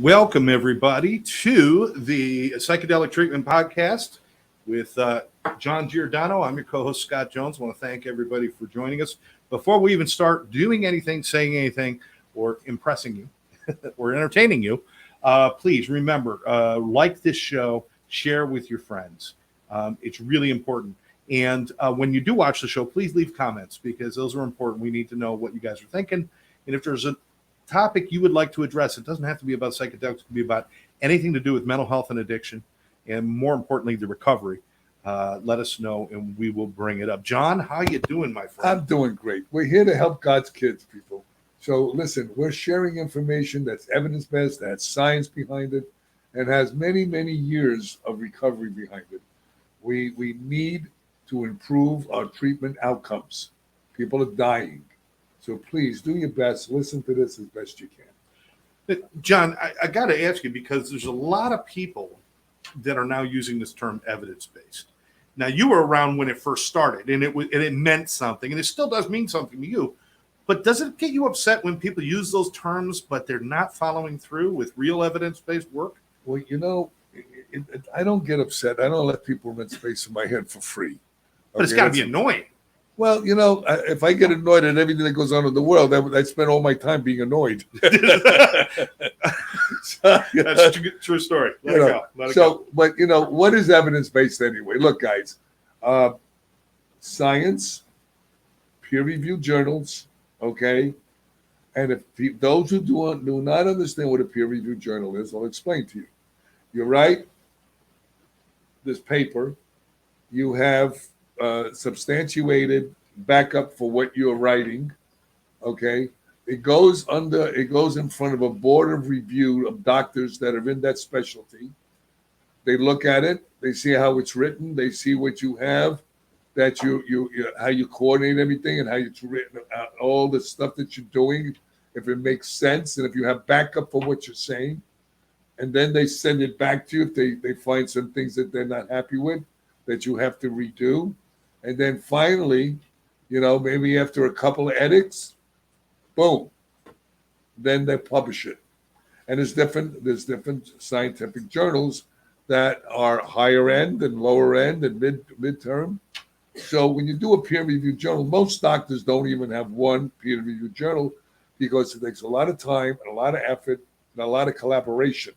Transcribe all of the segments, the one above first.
Welcome, everybody, to the Psychedelic Treatment Podcast with John Giordano. I'm your co-host, Scott Jones. I want to thank everybody for joining us. Before we even start doing anything, saying anything, or impressing you, or entertaining you, please remember, like this show, share with your friends. It's really important. And when you do watch the show, please leave comments because those are important. We need to know what you guys are thinking. And if there's a topic you would like to address, it doesn't have to be about psychedelics, it can be about anything to do with mental health and addiction, and more importantly, the recovery. Let us know and we will bring it up. John, how you doing, my friend? I'm doing great. We're here to help God's kids, people. So listen, we're sharing information that's evidence-based, that has science behind it, and has many, many years of recovery behind it. We need to improve our treatment outcomes. People are dying. So please do your best. Listen to this as best you can. John, I got to ask you, because there's a lot of people that are now using this term evidence-based. Now, you were around when it first started, and it meant something, and it still does mean something to you. But does it get you upset when people use those terms, but they're not following through with real evidence-based work? Well, I don't get upset. I don't let people rent space in my head for free. But it's got to be annoying. Well, if I get annoyed at everything that goes on in the world, I spend all my time being annoyed. That's a true story. Let it go. But what is evidence-based anyway? Look, guys, science, peer-reviewed journals, okay? And if those who do not understand what a peer-reviewed journal is, I'll explain to you. You write this paper, you have substantiated backup for what you're writing, okay? It goes in front of a board of review of doctors that are in that specialty. They look at it, they see how it's written, they see what you have, that you how you coordinate everything and how it's written, all the stuff that you're doing, if it makes sense and if you have backup for what you're saying. And then they send it back to you if they find some things that they're not happy with that you have to redo. And then finally, maybe after a couple of edits, boom, then they publish it. And there's different scientific journals that are higher end and lower end and midterm. So when you do a peer-reviewed journal, most doctors don't even have one peer-reviewed journal because it takes a lot of time and a lot of effort and a lot of collaboration,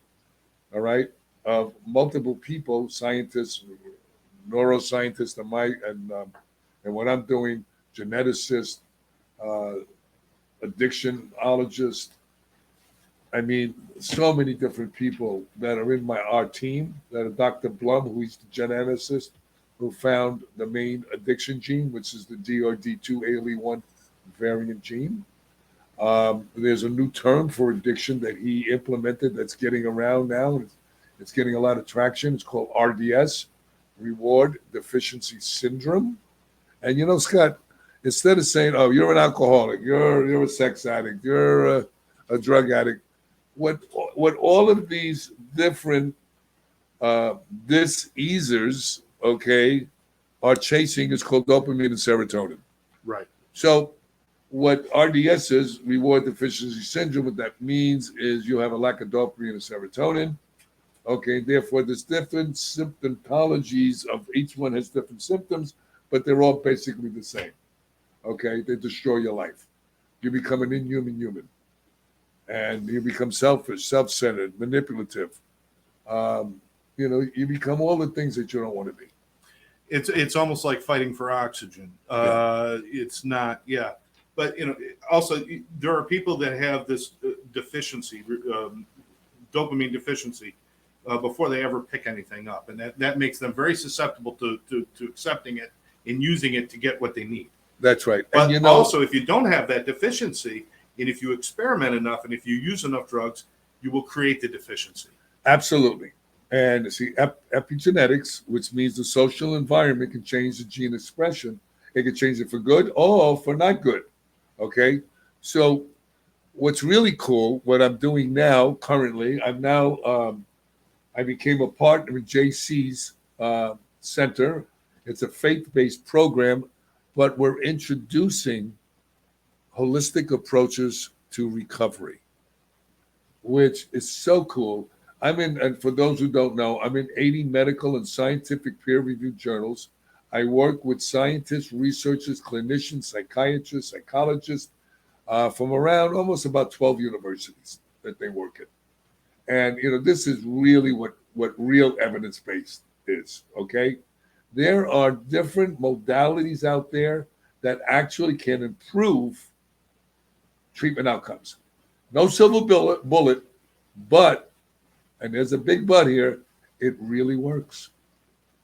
all right, of multiple people, scientists, neuroscientists, and what I'm doing, geneticist, addictionologist. I mean, so many different people that are in our team. That are Dr. Blum, who is the geneticist, who found the main addiction gene, which is the DRD2-ALE1 variant gene. There's a new term for addiction that he implemented that's getting around now. It's getting a lot of traction. It's called RDS, Reward Deficiency Syndrome. And Scott, instead of saying, "Oh, you're an alcoholic, you're a sex addict, you're a drug addict," what all of these different diseasers, okay, are chasing is called dopamine and serotonin. Right. So what RDS is, Reward Deficiency Syndrome, what that means is you have a lack of dopamine and serotonin. Okay, therefore, there's different symptomatologies of each one has different symptoms, but they're all basically the same. Okay, they destroy your life. You become an inhuman human, and you become selfish, self-centered, manipulative. You become all the things that you don't want to be. It's almost like fighting for oxygen. It's not, yeah. But also there are people that have this deficiency, dopamine deficiency. Before they ever pick anything up. And that makes them very susceptible to accepting it and using it to get what they need. That's right. But also, if you don't have that deficiency, and if you experiment enough, and if you use enough drugs, you will create the deficiency. Absolutely. And see, epigenetics, which means the social environment can change the gene expression. It can change it for good or for not good. Okay? So what's really cool, what I'm doing now, currently, I became a partner in JC's center. It's a faith-based program, but we're introducing holistic approaches to recovery. which is so cool. And for those who don't know, I'm in 80 medical and scientific peer-reviewed journals. I work with scientists, researchers, clinicians, psychiatrists, psychologists from around almost about 12 universities that they work in. And this is really what real evidence-based is. Okay, there are different modalities out there that actually can improve treatment outcomes. No silver bullet, but, and there's a big but here, it really works.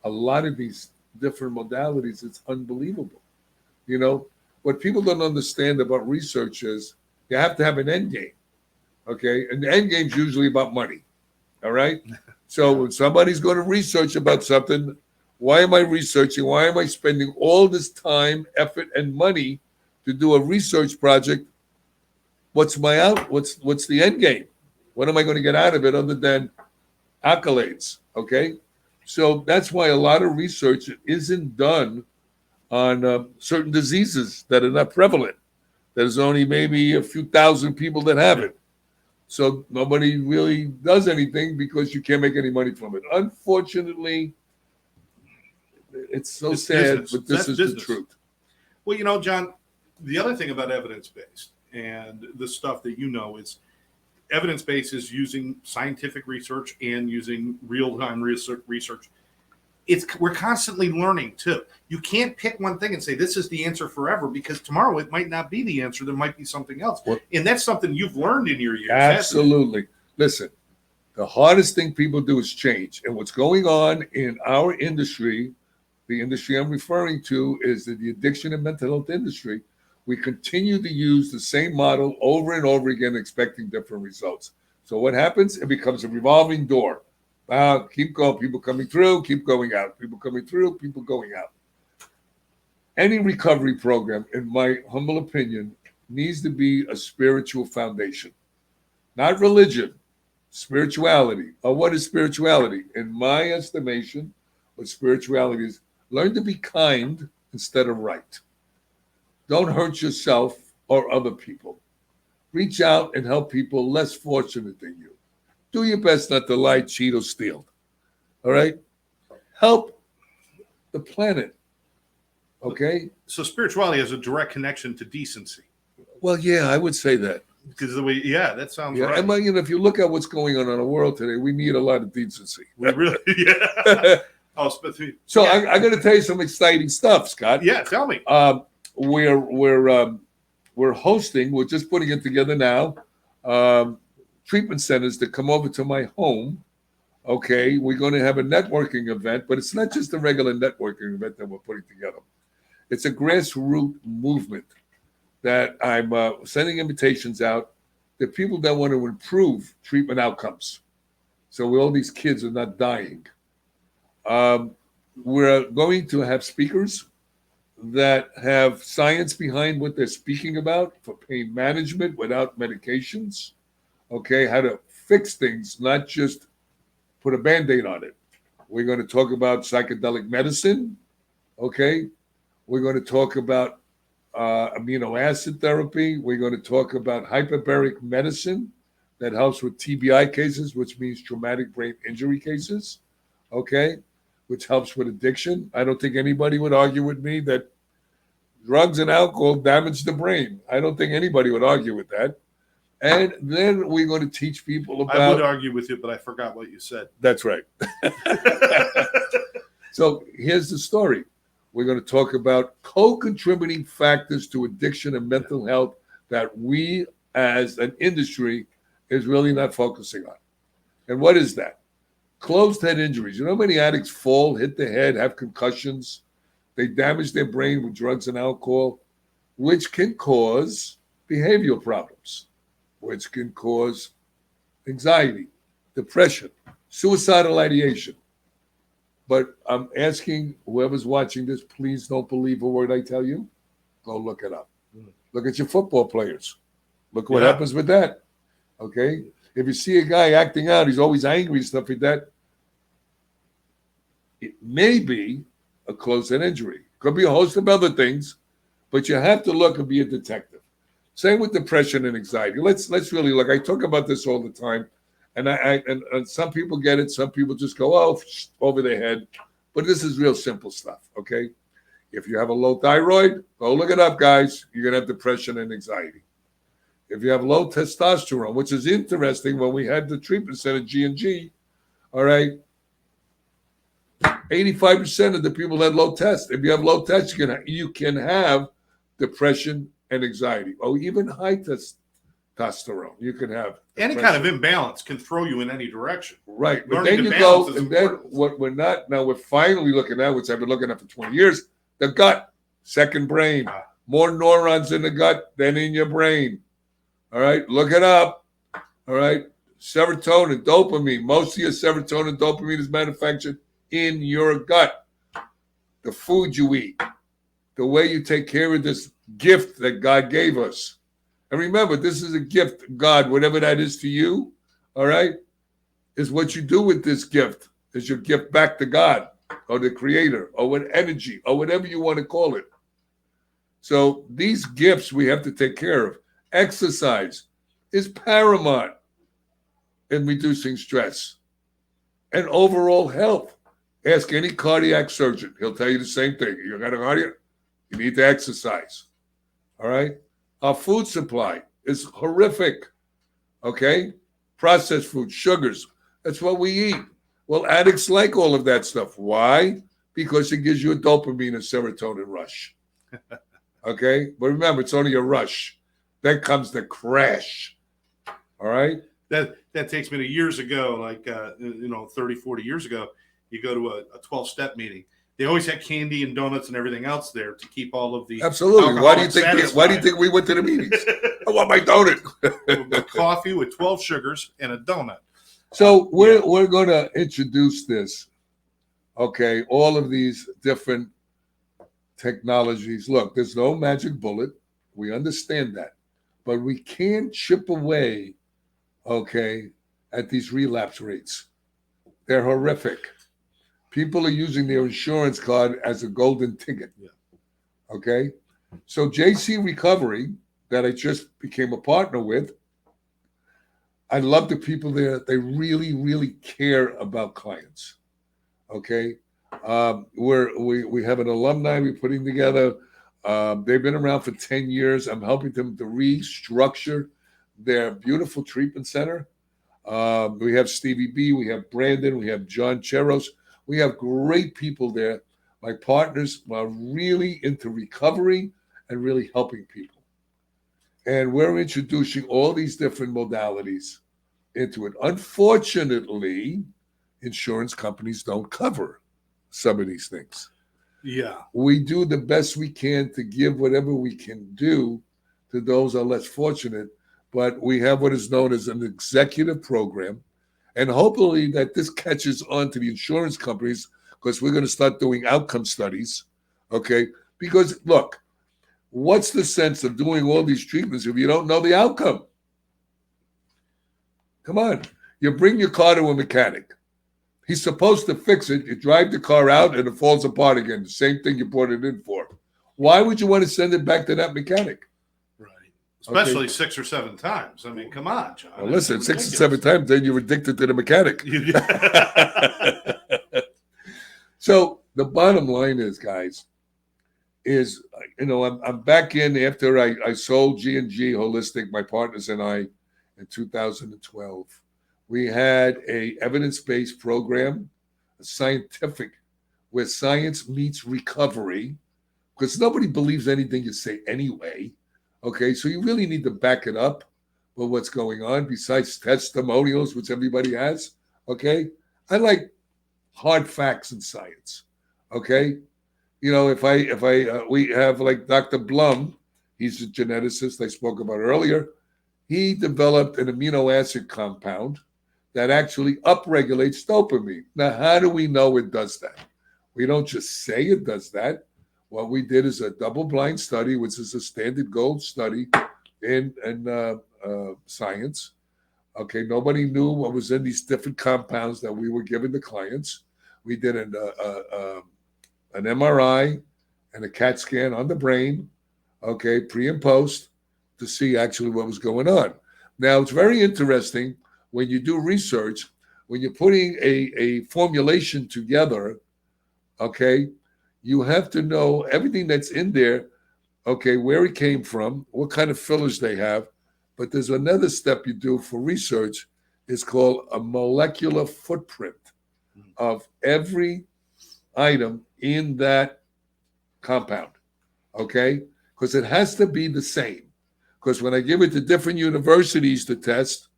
A lot of these different modalities, it's unbelievable. What people don't understand about research is you have to have an end game. Okay, and the end game's usually about money. All right. So when somebody's going to research about something, why am I researching? Why am I spending all this time, effort, and money to do a research project? What's the end game? What am I going to get out of it other than accolades? Okay. So that's why a lot of research isn't done on certain diseases that are not prevalent. There's only maybe a few thousand people that have it. So nobody really does anything because you can't make any money from it. Unfortunately, it's sad, business. but this is the truth. Well, John, the other thing about evidence-based and the stuff that is evidence-based is using scientific research and using real-time research. We're constantly learning too. You can't pick one thing and say this is the answer forever, because tomorrow it might not be the answer. There might be something else. And that's something you've learned in your years. Absolutely. Listen, the hardest thing people do is change. And what's going on in our industry, the industry I'm referring to is the addiction and mental health industry. We continue to use the same model over and over again, expecting different results. So what happens? It becomes a revolving door. Keep going, people coming through, keep going out, people coming through, people going out. Any recovery program, in my humble opinion, needs to be a spiritual foundation, not religion, spirituality. What is spirituality? In my estimation, what spirituality is, learn to be kind instead of right. Don't hurt yourself or other people. Reach out and help people less fortunate than you. Do your best not to lie, cheat, or steal. All right? Help the planet. Okay? So spirituality has a direct connection to decency. Well, yeah, I would say that. Because that sounds right. I mean, if you look at what's going on in the world today, we need a lot of decency. We really, So I got to tell you some exciting stuff, Scott. Yeah, tell me. We're hosting. We're just putting it together now. Treatment centers to come over to my home. Okay, we're going to have a networking event, but it's not just a regular networking event that we're putting together. It's a grassroots movement that I'm sending invitations out to people that want to improve treatment outcomes. So all these kids are not dying. We're going to have speakers that have science behind what they're speaking about for pain management without medications. Okay, how to fix things, not just put a Band-Aid on it. We're going to talk about psychedelic medicine. Okay, we're going to talk about amino acid therapy. We're going to talk about hyperbaric medicine that helps with TBI cases, which means traumatic brain injury cases. Okay, which helps with addiction. I don't think anybody would argue with me that drugs and alcohol damage the brain. I don't think anybody would argue with that. And then we're going to teach people about... I would argue with you, but I forgot what you said. That's right. So here's the story. We're going to talk about co-contributing factors to addiction and mental health that we as an industry is really not focusing on. And what is that? Closed head injuries. You know how many addicts fall, hit the head, have concussions? They damage their brain with drugs and alcohol, which can cause behavioral problems, which can cause anxiety, depression, suicidal ideation. But I'm asking whoever's watching this, please don't believe a word I tell you. Go look it up. Look at your football players. Look what happens with that. Okay? If you see a guy acting out, he's always angry, stuff like that, it may be a close-end injury. Could be a host of other things, but you have to look and be a detective. Same with depression and anxiety. Let's really look. I talk about this all the time, and and some people get it. Some people just go over their head. But this is real simple stuff. Okay, if you have a low thyroid, go look it up, guys. You're gonna have depression and anxiety. If you have low testosterone, which is interesting, when we had the treatment center G&G, all right, 85% of the people had low test. If you have low test, you can have depression and anxiety, or even high testosterone. You can have any kind of imbalance can throw you in any direction. Right, but Learning then to you go, balance is and then important. what we're not now, we're finally looking at, which I've been looking at for 20 years, the gut, second brain, more neurons in the gut than in your brain. All right, look it up. All right, serotonin, dopamine. Most of your serotonin and dopamine is manufactured in your gut. The food you eat, the way you take care of this gift that God gave us. And remember, this is a gift, God, whatever that is to you, all right, is what you do with this gift, is your gift back to God or the creator or what energy or whatever you want to call it. So these gifts we have to take care of. Exercise is paramount in reducing stress and overall health. Ask any cardiac surgeon. He'll tell you the same thing. You got a cardiac, you need to exercise. All right? Our food supply is horrific. Okay? Processed food, sugars. That's what we eat. Well, addicts like all of that stuff. Why? Because it gives you a dopamine and serotonin rush. Okay? But remember, it's only a rush. Then comes the crash. All right? That takes me to years ago, like 30, 40 years ago. You go to a 12-step meeting. They always had candy and donuts and everything else there to keep all of the absolutely. Why do you satisfied. think we went to the meetings? I want my donut. With coffee with 12 sugars and a donut. So we're going to introduce this. Okay, all of these different technologies. Look, there's no magic bullet. We understand that, but we can chip away. Okay, at these relapse rates. They're horrific. People are using their insurance card as a golden ticket. Yeah. Okay. So JC Recovery, that I just became a partner with, I love the people there. They really, really care about clients. Okay. We have an alumni we're putting together. They've been around for 10 years. I'm helping them to restructure their beautiful treatment center. We have Stevie B, we have Brandon, we have John Cheros. We have great people there. My partners are really into recovery and really helping people. And we're introducing all these different modalities into it. Unfortunately, insurance companies don't cover some of these things. Yeah. We do the best we can to give whatever we can do to those who are less fortunate, but we have what is known as an executive program. And hopefully that this catches on to the insurance companies, because we're going to start doing outcome studies, okay? Because, look, what's the sense of doing all these treatments if you don't know the outcome? Come on. You bring your car to a mechanic. He's supposed to fix it. You drive the car out and it falls apart again. The same thing you brought it in for. Why would you want to send it back to that mechanic? Especially 6 or 7 times. I mean, come on, John. Well, listen, 6 or 7 times, then you're addicted to the mechanic. So the bottom line is, guys, is, I'm back in after I sold G&G Holistic, my partners and I, in 2012. We had a evidence-based program, a scientific, where science meets recovery, because nobody believes anything you say anyway. Okay, so you really need to back it up with what's going on besides testimonials, which everybody has. Okay, I like hard facts in science. Okay, we have like Dr. Blum, he's a geneticist I spoke about earlier. He developed an amino acid compound that actually upregulates dopamine. Now, how do we know it does that? We don't just say it does that. What we did is a double-blind study, which is a standard gold study in science. Okay, nobody knew what was in these different compounds that we were giving the clients. We did an MRI and a CAT scan on the brain, okay, pre and post. to see actually what was going on. Now, it's very interesting when you do research, when you're putting a formulation together, okay, you have to know everything that's in there, okay, where it came from, what kind of fillers they have. But there's another step you do for research. It's called a molecular footprint of every item in that compound, okay? Because it has to be the same. Because when I give it to different universities to test,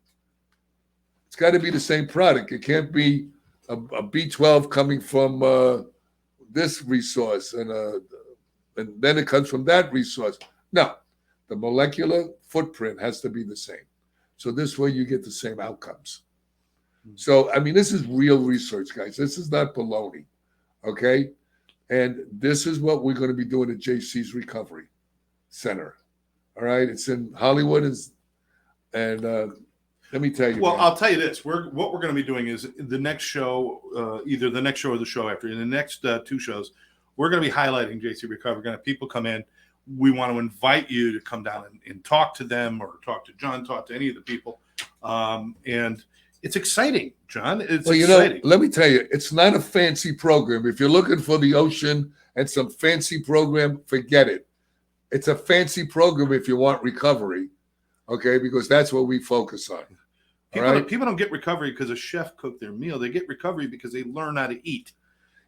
it's got to be the same product. It can't be a B12 coming from this resource and then it comes from that resource. No, the molecular footprint has to be the same. So this way you get the same outcomes. So, I mean, this is real research, guys. This is not baloney, okay? And this is what we're going to be doing at JC's Recovery Center. All right? It's in Hollywood. And let me tell you. Well, man, I'll tell you this. What we're going to be doing is the next show, either the next show or the show after. In the next two shows, we're going to be highlighting JC Recovery. We're going to have people come in. We want to invite you to come down and talk to them or talk to John, talk to any of the people. And it's exciting, John. It's exciting. Let me tell you, it's not a fancy program. If you're looking for the ocean and some fancy program, forget it. It's a fancy program if you want recovery, okay, because that's what we focus on. People don't get recovery because a chef cooked their meal. They get recovery because they learn how to eat.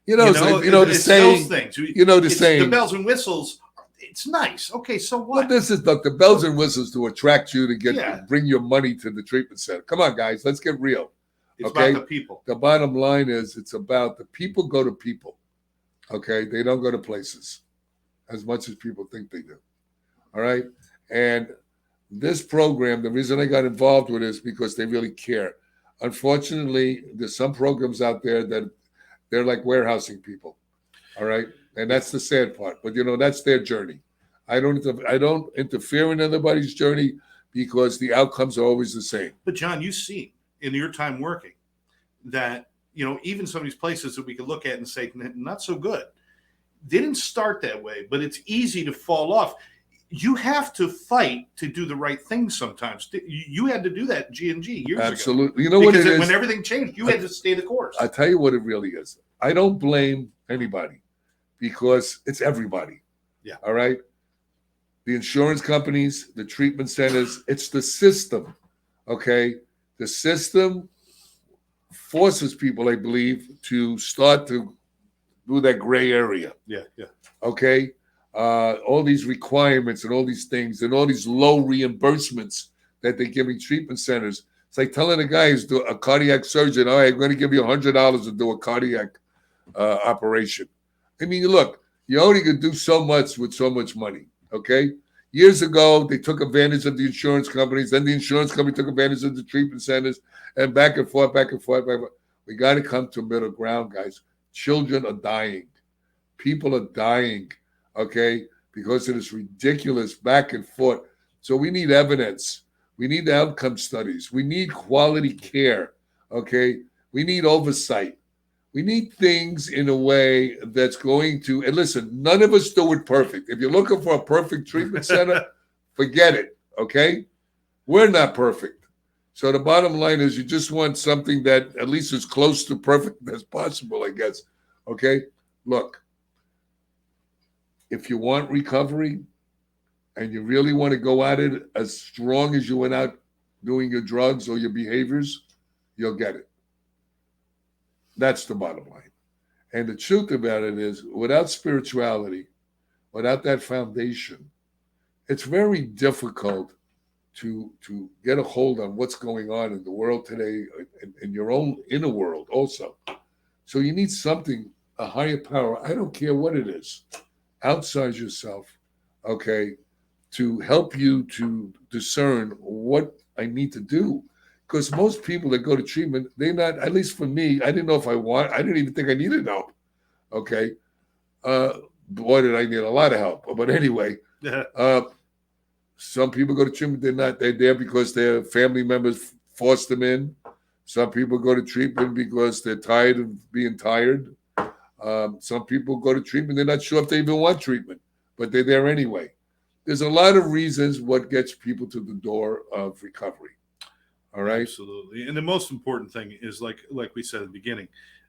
The saying. Those things. The saying. The bells and whistles. It's nice. Okay, so what? Well, this is the bells and whistles to attract you to bring your money to the treatment center. Come on, guys, let's get real. It's okay? about the people. The bottom line is it's about the people go to people. Okay, they don't go to places as much as people think they do. All right, and this program, the reason I got involved with it is because they really care. Unfortunately, there's some programs out there that they're like warehousing people. All right. And that's the sad part. But, that's their journey. I don't interfere in anybody's journey because the outcomes are always the same. But, John, you see in your time working that, even some of these places that we could look at and say, not so good. They didn't start that way, but it's easy to fall off. You have to fight to do the right thing sometimes. You had to do that in G&G years ago. Absolutely. You know what it is? When everything changed, you had to stay the course. I'll tell you what it really is. I don't blame anybody. Because it's everybody. Yeah. All right. The insurance companies, the treatment centers, it's the system. Okay. The system forces people, I believe, to start to do that gray area. Yeah. Yeah. Okay. All these requirements and all these things and all these low reimbursements that they're giving treatment centers. It's like telling a guy who's a cardiac surgeon, all right, I'm going to give you $100 to do a cardiac operation. I mean, look, you only can do so much with so much money, okay? Years ago, they took advantage of the insurance companies. Then the insurance company took advantage of the treatment centers and back and forth, back and forth, back and forth. We got to come to a middle ground, guys. Children are dying. People are dying, okay, because of this ridiculous back and forth. So we need evidence. We need outcome studies. We need quality care, okay? We need oversight. We need things in a way that's going to, and listen, none of us do it perfect. If you're looking for a perfect treatment center, forget it, okay? We're not perfect. So the bottom line is you just want something that at least is close to perfect as possible, I guess, okay? Look, if you want recovery and you really want to go at it as strong as you went out doing your drugs or your behaviors, you'll get it. That's the bottom line. And the truth about it is, without spirituality, without that foundation, it's very difficult to get a hold on what's going on in the world today, in your own inner world also. So you need something, a higher power, I don't care what it is, outside yourself, okay, to help you to discern what I need to do. Because most people that go to treatment, they're not, at least for me, I didn't know if I didn't even think I needed help. Okay. Boy, did I need a lot of help. But anyway, some people go to treatment, they're there because their family members forced them in. Some people go to treatment because they're tired of being tired. Some people go to treatment, they're not sure if they even want treatment, but they're there anyway. there's a lot of reasons what gets people to the door of recovery. All right. Absolutely. And the most important thing is like we said at the beginning,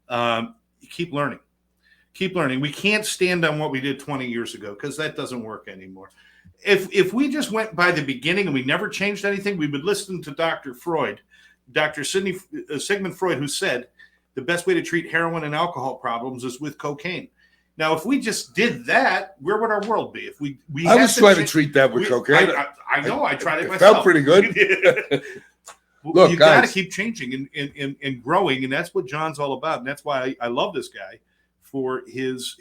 you keep learning. Keep learning. We can't stand on what we did 20 years ago because that doesn't work anymore. If we just went by the beginning and we never changed anything, we would listen to Dr. Freud, Dr. Sigmund Freud, who said the best way to treat heroin and alcohol problems is with cocaine. Now, if we just did that, where would our world be? If we I was trying to treat that with cocaine. I know. I tried it myself. Felt pretty good. Look, you got to keep changing and growing, and that's what John's all about. And that's why I love this guy for his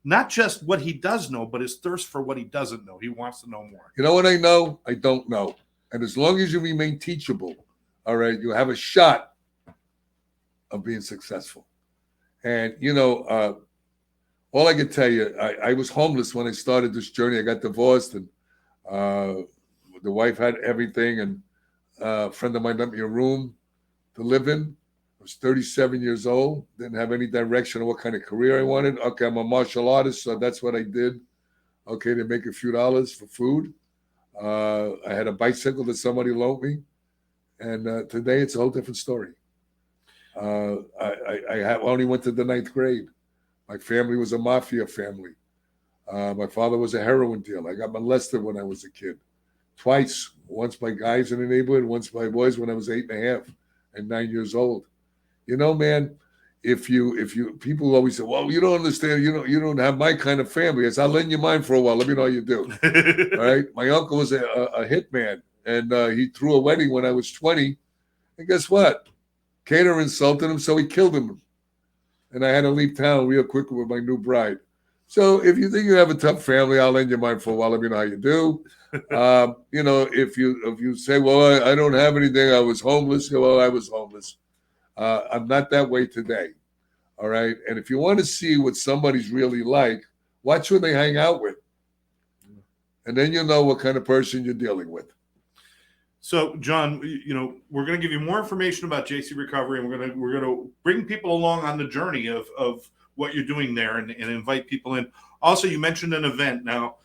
not just what he does know, but his thirst for what he doesn't know. He wants to know more. You know what I know? I don't know. And as long as you remain teachable, all right, you have a shot of being successful. And, all I can tell you, I was homeless when I started this journey. I got divorced, and the wife had everything, and a friend of mine lent me a room to live in. I was 37 years old, didn't have any direction of what kind of career I wanted. Okay, I'm a martial artist, so that's what I did. Okay, to make a few dollars for food. I had a bicycle that somebody loaned me, and today it's a whole different story. I only went to the 9th grade. My family was a mafia family. My father was a heroin dealer. I got molested when I was a kid. Twice. Once by guys in the neighborhood, once by boys when I was 8.5 and 9 years old. Man, if you people always say, well, you don't understand, you don't have my kind of family. I said, I'll lend you mine for a while. Let me know how you do. All right. My uncle was a hitman, and he threw a wedding when I was 20. And guess what? Cater insulted him, so he killed him. And I had to leave town real quick with my new bride. So if you think you have a tough family, I'll lend you mine for a while. Let me know how you do. If you say, well, I don't have anything, I was homeless. Well, I was homeless. I'm not that way today. All right. And if you want to see what somebody's really like, watch who they hang out with. And then you'll know what kind of person you're dealing with. So, John, we're going to give you more information about JC Recovery, and we're going to bring people along on the journey of what you're doing there and invite people in. Also, you mentioned an event. Now,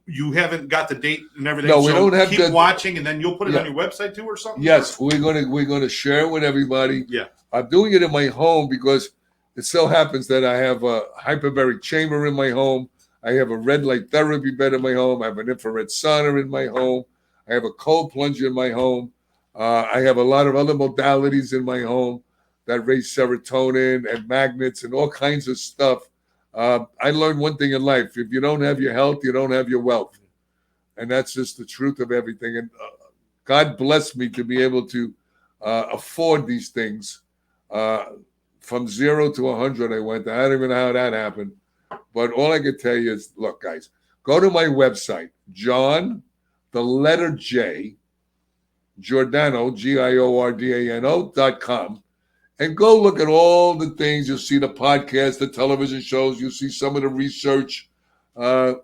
you haven't got the date and everything. No, we don't have keep watching, and then you'll put it on your website too, or something. Yes, we're gonna share it with everybody. Yeah, I'm doing it in my home because it so happens that I have a hyperbaric chamber in my home. I have a red light therapy bed in my home. I have an infrared sauna in my home. I have a cold plunger in my home. I have a lot of other modalities in my home that raise serotonin and magnets and all kinds of stuff. I learned one thing in life: if you don't have your health, you don't have your wealth, and that's just the truth of everything. And God blessed me to be able to afford these things. From 0 to 100, I went. I don't even know how that happened, but all I can tell you is, look, guys, go to my website, John, the letter J, Giordano, Giordano.com. And go look at all the things. You'll see the podcast, the television shows. You'll see some of the research. It'll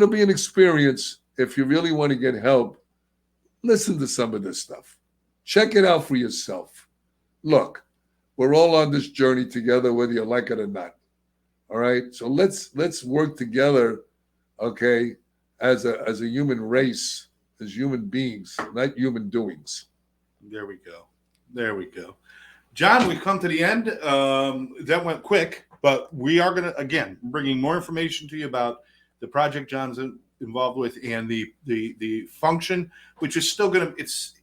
be an experience. If you really want to get help, listen to some of this stuff. Check it out for yourself. Look, we're all on this journey together, whether you like it or not. All right? So let's work together, okay, as a human race, as human beings, not human doings. There we go. John, we've come to the end. That went quick, but we are going to, again, bringing more information to you about the project John's involved with and the function, which is still going to, it's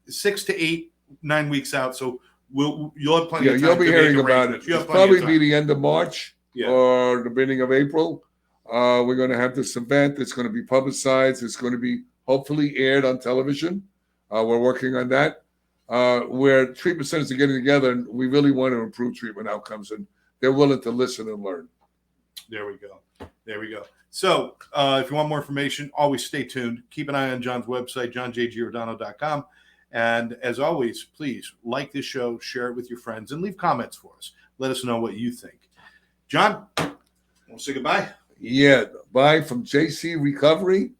6 to 8, 9 weeks out. So you'll have plenty of time. You'll be hearing about it. It'll probably be the end of March or the beginning of April. We're going to have this event. It's going to be publicized. It's going to be hopefully aired on television. We're working on that. Where treatment centers are getting together, and we really want to improve treatment outcomes, and they're willing to listen and learn. There we go. So if you want more information, always stay tuned. Keep an eye on John's website, johnjgiordano.com. And as always, please like this show, share it with your friends, and leave comments for us. Let us know what you think. John, we'll say goodbye. Yeah, bye from JC Recovery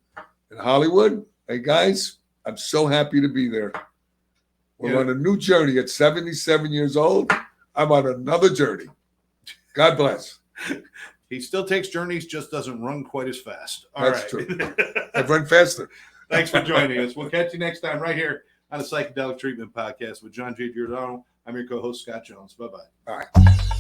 in Hollywood. Hey, guys, I'm so happy to be there. We're on a new journey at 77 years old. I'm on another journey. God bless. He still takes journeys, just doesn't run quite as fast. All That's right. true. I've run faster. Thanks for joining us. We'll catch you next time right here on the Psychedelic Treatment Podcast with John J. Giordano. I'm your co-host, Scott Jones. Bye-bye. All right.